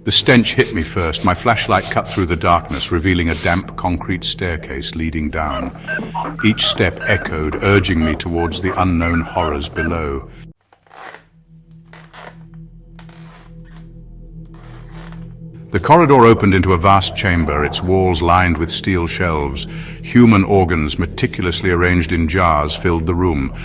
The stench hit me first. My flashlight cut through the darkness, revealing a damp concrete staircase leading down. Each step echoed, urging me towards the unknown horrors below. The corridor opened into a vast chamber, its walls lined with steel shelves. Human organs, meticulously arranged in jars, filled the room.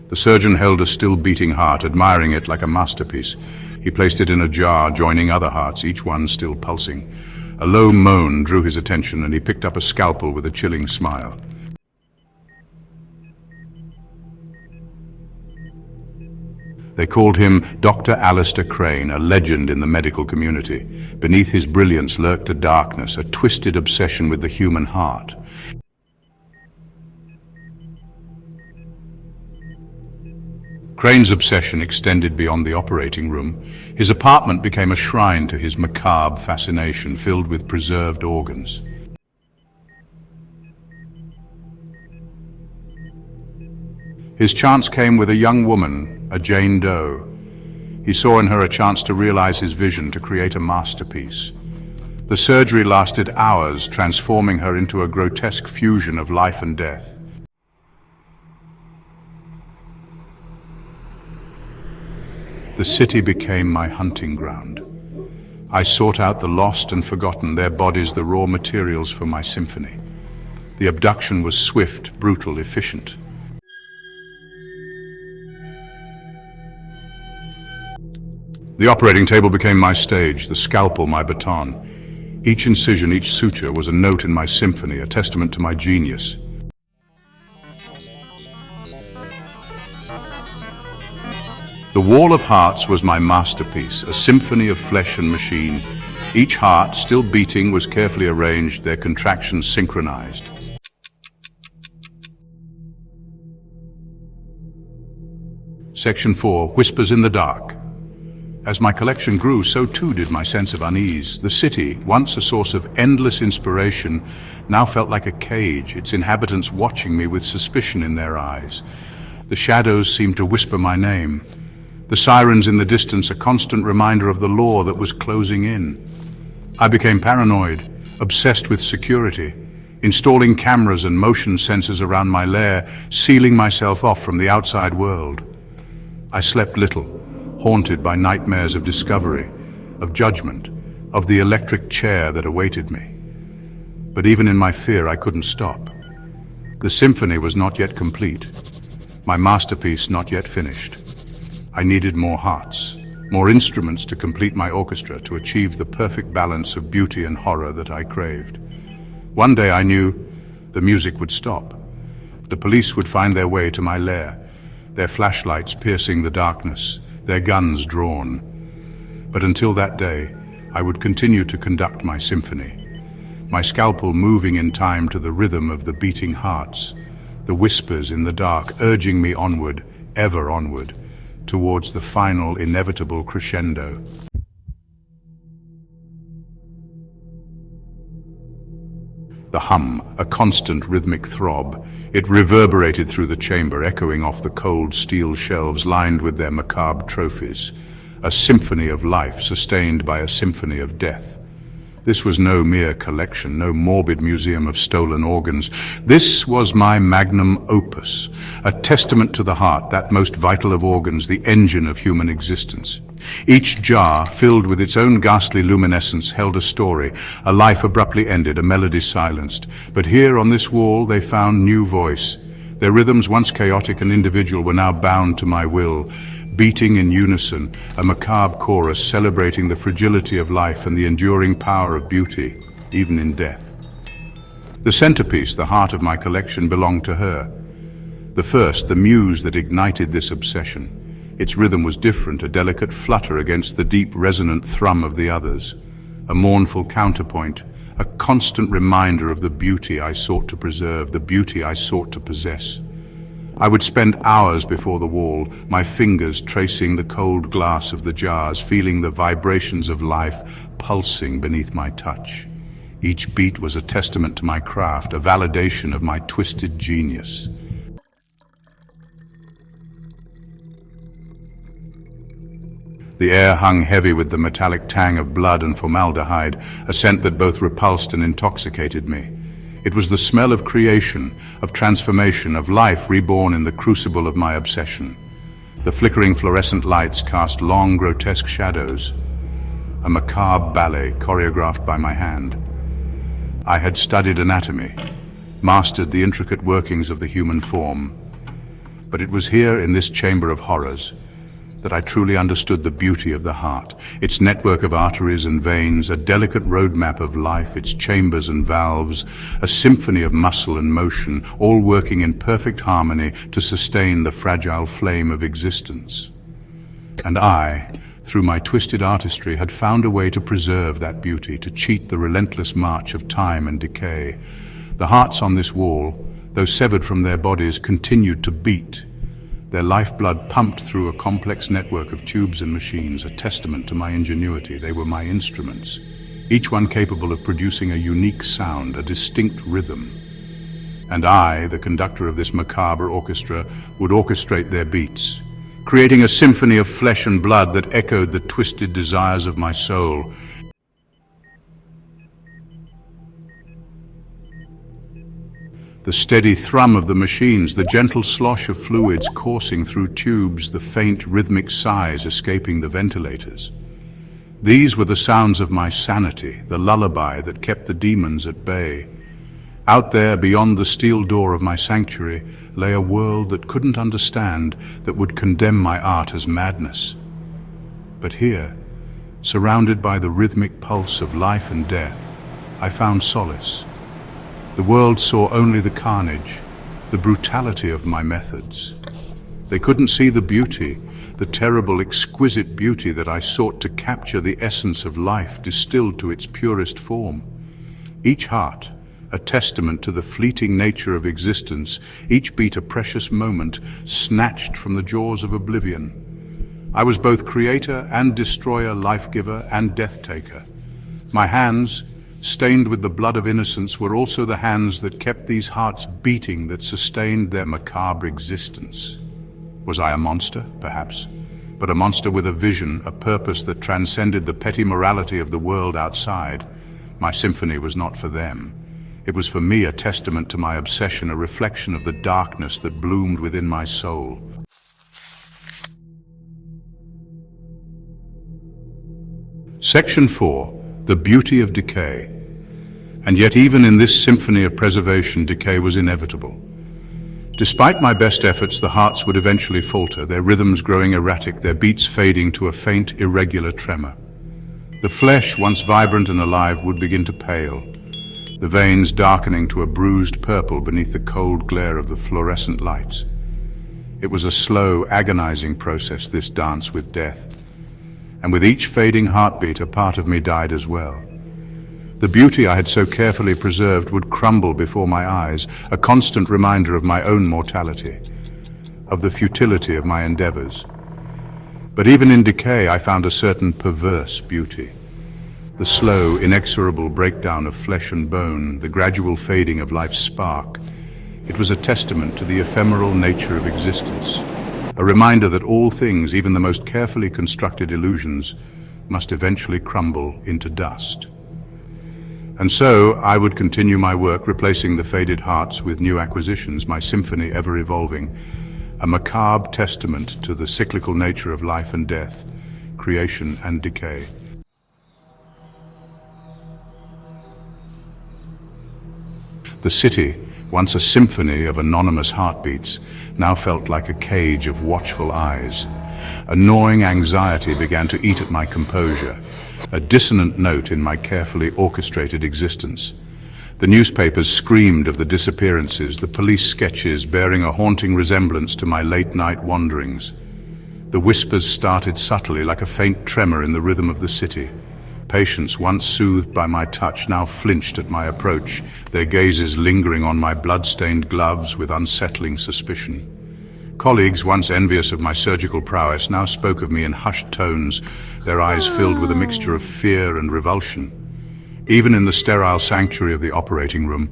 The surgeon held a still-beating heart, admiring it like a masterpiece. He placed it in a jar, joining other hearts, each one still pulsing. A low moan drew his attention, and he picked up a scalpel with a chilling smile. They called him Dr. Alistair Crane, a legend in the medical community. Beneath his brilliance lurked a darkness, a twisted obsession with the human heart. Crane's obsession extended beyond the operating room. His apartment became a shrine to his macabre fascination, filled with preserved organs. His chance came with a young woman, a Jane Doe. He saw in her a chance to realize his vision, to create a masterpiece. The surgery lasted hours, transforming her into a grotesque fusion of life and death. The city became my hunting ground. I sought out the lost and forgotten, their bodies the raw materials for my symphony. The abduction was swift, brutal, efficient. The operating table became my stage, the scalpel my baton. Each incision, each suture was a note in my symphony, a testament to my genius. The Wall of Hearts was my masterpiece, a symphony of flesh and machine. Each heart, still beating, was carefully arranged, their contractions synchronized. Section 4, Whispers in the Dark. As my collection grew, so too did my sense of unease. The city, once a source of endless inspiration, now felt like a cage, its inhabitants watching me with suspicion in their eyes. The shadows seemed to whisper my name. The sirens in the distance, a constant reminder of the law that was closing in. I became paranoid, obsessed with security, installing cameras and motion sensors around my lair, sealing myself off from the outside world. I slept little, haunted by nightmares of discovery, of judgment, of the electric chair that awaited me. But even in my fear, I couldn't stop. The symphony was not yet complete, my masterpiece not yet finished. I needed more hearts, more instruments to complete my orchestra, to achieve the perfect balance of beauty and horror that I craved. One day I knew the music would stop. The police would find their way to my lair, their flashlights piercing the darkness, their guns drawn. But until that day, I would continue to conduct my symphony, my scalpel moving in time to the rhythm of the beating hearts, the whispers in the dark urging me onward, ever onward, towards the final inevitable crescendo. The hum, a constant rhythmic throb, it reverberated through the chamber, echoing off the cold steel shelves lined with their macabre trophies. A symphony of life sustained by a symphony of death. This was no mere collection, no morbid museum of stolen organs. This was my magnum opus, a testament to the heart, that most vital of organs, the engine of human existence. Each jar, filled with its own ghastly luminescence, held a story, a life abruptly ended, a melody silenced. But here on this wall they found new voice. Their rhythms, once chaotic and individual, were now bound to my will, beating in unison, a macabre chorus celebrating the fragility of life and the enduring power of beauty, even in death. The centerpiece, the heart of my collection, belonged to her. The first, the muse that ignited this obsession. Its rhythm was different, a delicate flutter against the deep, resonant thrum of the others, a mournful counterpoint, a constant reminder of the beauty I sought to preserve, the beauty I sought to possess. I would spend hours before the wall, my fingers tracing the cold glass of the jars, feeling the vibrations of life pulsing beneath my touch. Each beat was a testament to my craft, a validation of my twisted genius. The air hung heavy with the metallic tang of blood and formaldehyde, a scent that both repulsed and intoxicated me. It was the smell of creation, of transformation, of life reborn in the crucible of my obsession. The flickering fluorescent lights cast long, grotesque shadows, a macabre ballet choreographed by my hand. I had studied anatomy, mastered the intricate workings of the human form, but it was here in this chamber of horrors that I truly understood the beauty of the heart, its network of arteries and veins, a delicate roadmap of life, its chambers and valves, a symphony of muscle and motion, all working in perfect harmony to sustain the fragile flame of existence. And I, through my twisted artistry, had found a way to preserve that beauty, to cheat the relentless march of time and decay. The hearts on this wall, though severed from their bodies, continued to beat, their lifeblood pumped through a complex network of tubes and machines, a testament to my ingenuity. They were my instruments, each one capable of producing a unique sound, a distinct rhythm. And I, the conductor of this macabre orchestra, would orchestrate their beats, creating a symphony of flesh and blood that echoed the twisted desires of my soul. The steady thrum of the machines, the gentle slosh of fluids coursing through tubes, the faint rhythmic sighs escaping the ventilators. These were the sounds of my sanity, the lullaby that kept the demons at bay. Out there, beyond the steel door of my sanctuary, lay a world that couldn't understand, that would condemn my art as madness. But here, surrounded by the rhythmic pulse of life and death, I found solace. The world saw only the carnage, the brutality of my methods. They couldn't see the beauty, the terrible, exquisite beauty that I sought to capture, the essence of life distilled to its purest form. Each heart, a testament to the fleeting nature of existence, each beat a precious moment snatched from the jaws of oblivion. I was both creator and destroyer, life-giver and death-taker. My hands, stained with the blood of innocence, were also the hands that kept these hearts beating, that sustained their macabre existence. Was I a monster? Perhaps. But a monster with a vision, a purpose that transcended the petty morality of the world outside. My symphony was not for them. It was for me, a testament to my obsession, a reflection of the darkness that bloomed within my soul. Section 4. The beauty of decay. And yet even in this symphony of preservation, decay was inevitable. Despite my best efforts, the hearts would eventually falter, their rhythms growing erratic, their beats fading to a faint, irregular tremor. The flesh, once vibrant and alive, would begin to pale, the veins darkening to a bruised purple beneath the cold glare of the fluorescent lights. It was a slow, agonizing process, this dance with death. And with each fading heartbeat, a part of me died as well. The beauty I had so carefully preserved would crumble before my eyes, a constant reminder of my own mortality, of the futility of my endeavors. But even in decay, I found a certain perverse beauty. The slow, inexorable breakdown of flesh and bone, the gradual fading of life's spark. It was a testament to the ephemeral nature of existence, a reminder that all things, even the most carefully constructed illusions, must eventually crumble into dust. And so I would continue my work, replacing the faded hearts with new acquisitions, my symphony ever evolving, a macabre testament to the cyclical nature of life and death, creation and decay. The city, once a symphony of anonymous heartbeats, now felt like a cage of watchful eyes. A gnawing anxiety began to eat at my composure, a dissonant note in my carefully orchestrated existence. The newspapers screamed of the disappearances, the police sketches bearing a haunting resemblance to my late-night wanderings. The whispers started subtly, like a faint tremor in the rhythm of the city. Patients, once soothed by my touch, now flinched at my approach, their gazes lingering on my blood-stained gloves with unsettling suspicion. Colleagues, once envious of my surgical prowess, now spoke of me in hushed tones, their eyes filled with a mixture of fear and revulsion. Even in the sterile sanctuary of the operating room,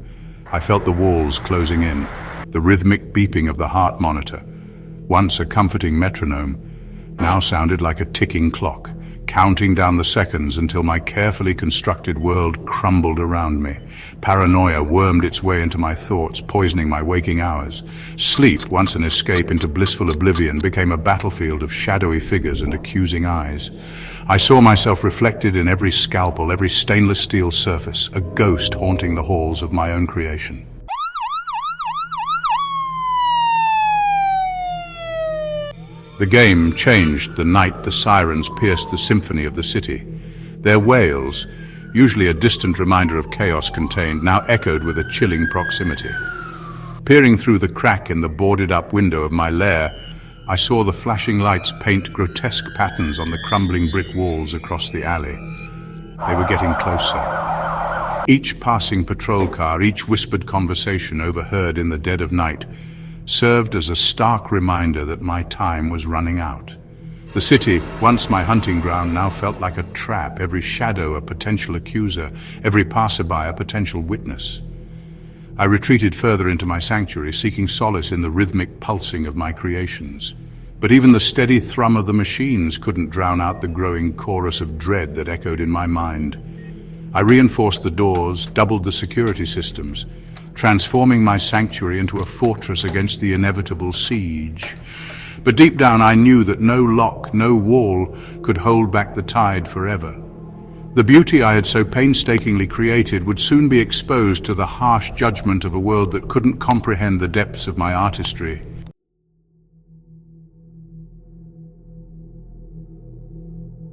I felt the walls closing in, the rhythmic beeping of the heart monitor, once a comforting metronome, now sounded like a ticking clock, counting down the seconds until my carefully constructed world crumbled around me. Paranoia wormed its way into my thoughts, poisoning my waking hours. Sleep, once an escape into blissful oblivion, became a battlefield of shadowy figures and accusing eyes. I saw myself reflected in every scalpel, every stainless steel surface, a ghost haunting the halls of my own creation. The game changed the night the sirens pierced the symphony of the city. Their wails, usually a distant reminder of chaos contained, now echoed with a chilling proximity. Peering through the crack in the boarded-up window of my lair, I saw the flashing lights paint grotesque patterns on the crumbling brick walls across the alley. They were getting closer. Each passing patrol car, each whispered conversation overheard in the dead of night, served as a stark reminder that my time was running out. The city, once my hunting ground, now felt like a trap, every shadow a potential accuser, every passerby a potential witness. I retreated further into my sanctuary, seeking solace in the rhythmic pulsing of my creations. But even the steady thrum of the machines couldn't drown out the growing chorus of dread that echoed in my mind. I reinforced the doors, doubled the security systems, transforming my sanctuary into a fortress against the inevitable siege. But deep down I knew that no lock, no wall could hold back the tide forever. The beauty I had so painstakingly created would soon be exposed to the harsh judgment of a world that couldn't comprehend the depths of my artistry.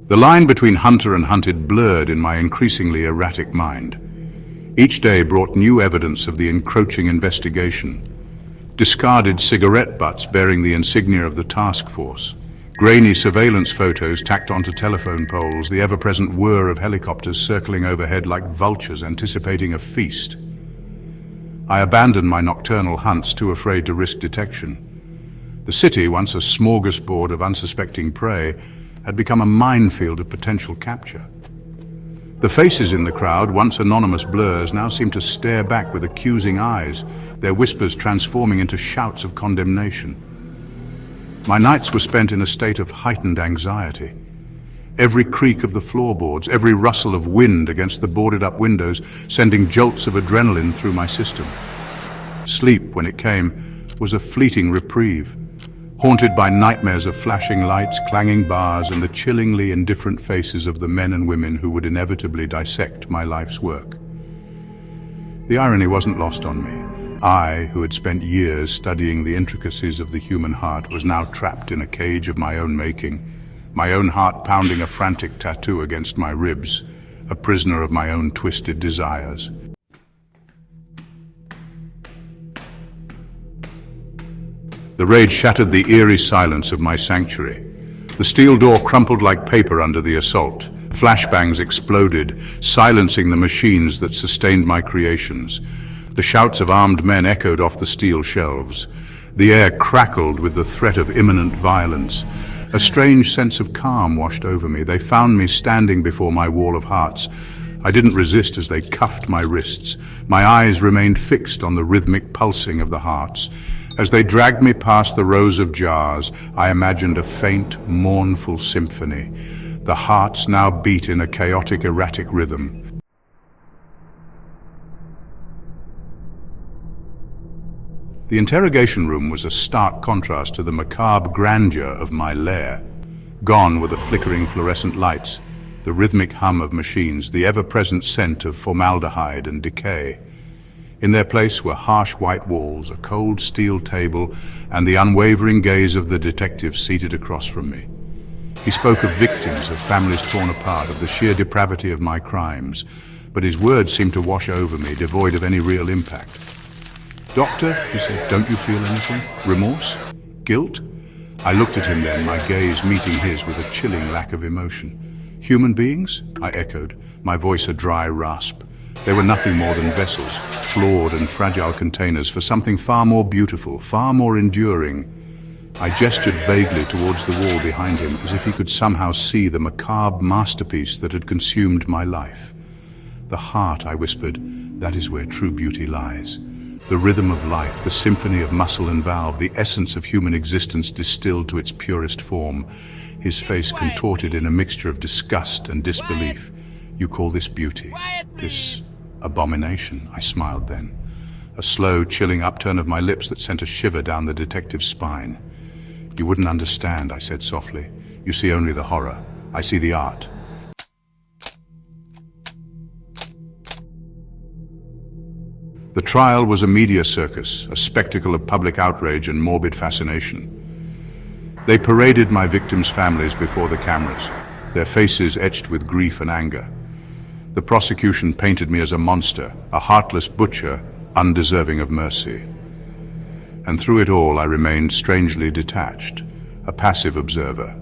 The line between hunter and hunted blurred in my increasingly erratic mind. Each day brought new evidence of the encroaching investigation. Discarded cigarette butts bearing the insignia of the task force, grainy surveillance photos tacked onto telephone poles, the ever-present whir of helicopters circling overhead like vultures anticipating a feast. I abandoned my nocturnal hunts, too afraid to risk detection. The city, once a smorgasbord of unsuspecting prey, had become a minefield of potential capture. The faces in the crowd, once anonymous blurs, now seemed to stare back with accusing eyes, their whispers transforming into shouts of condemnation. My nights were spent in a state of heightened anxiety. Every creak of the floorboards, every rustle of wind against the boarded-up windows, sending jolts of adrenaline through my system. Sleep, when it came, was a fleeting reprieve, haunted by nightmares of flashing lights, clanging bars, and the chillingly indifferent faces of the men and women who would inevitably dissect my life's work. The irony wasn't lost on me. I, who had spent years studying the intricacies of the human heart, was now trapped in a cage of my own making, my own heart pounding a frantic tattoo against my ribs, a prisoner of my own twisted desires. The raid shattered the eerie silence of my sanctuary. The steel door crumpled like paper under the assault. Flashbangs exploded, silencing the machines that sustained my creations. The shouts of armed men echoed off the steel shelves. The air crackled with the threat of imminent violence. A strange sense of calm washed over me. They found me standing before my wall of hearts. I didn't resist as they cuffed my wrists. My eyes remained fixed on the rhythmic pulsing of the hearts. As they dragged me past the rows of jars, I imagined a faint, mournful symphony. The hearts now beat in a chaotic, erratic rhythm. The interrogation room was a stark contrast to the macabre grandeur of my lair. Gone were the flickering fluorescent lights, the rhythmic hum of machines, the ever-present scent of formaldehyde and decay. In their place were harsh white walls, a cold steel table, and the unwavering gaze of the detective seated across from me. He spoke of victims, of families torn apart, of the sheer depravity of my crimes, but his words seemed to wash over me, devoid of any real impact. "Doctor," he said, "don't you feel anything? Remorse? Guilt?" I looked at him then, my gaze meeting his with a chilling lack of emotion. "Human beings?" I echoed, my voice a dry rasp. They were nothing more than vessels, flawed and fragile containers for something far more beautiful, far more enduring. I gestured vaguely towards the wall behind him, as if he could somehow see the macabre masterpiece that had consumed my life. "The heart," I whispered, "that is where true beauty lies. The rhythm of life, the symphony of muscle and valve, the essence of human existence distilled to its purest form. His face contorted in a mixture of disgust and disbelief. You call this beauty? This abomination? I smiled then. A slow, chilling upturn of my lips that sent a shiver down the detective's spine. You wouldn't understand, I said softly. You see only the horror. I see the art. The trial was a media circus, a spectacle of public outrage and morbid fascination. They paraded my victims' families before the cameras, their faces etched with grief and anger. The prosecution painted me as a monster, a heartless butcher, undeserving of mercy. And through it all I remained strangely detached, a passive observer.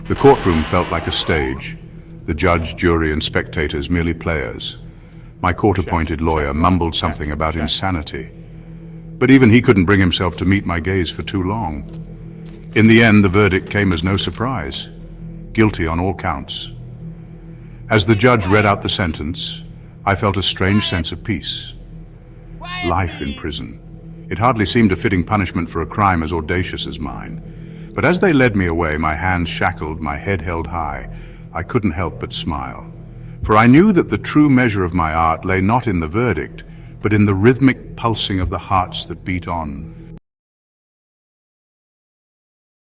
The courtroom felt like a stage, the judge, jury and spectators merely players. My court-appointed lawyer mumbled something about insanity, but even he couldn't bring himself to meet my gaze for too long. In the end, the verdict came as no surprise. Guilty on all counts. As the judge read out the sentence, I felt a strange sense of peace. Life in prison. It hardly seemed a fitting punishment for a crime as audacious as mine. But as they led me away, my hands shackled, my head held high, I couldn't help but smile. For I knew that the true measure of my art lay not in the verdict, but in the rhythmic pulsing of the hearts that beat on.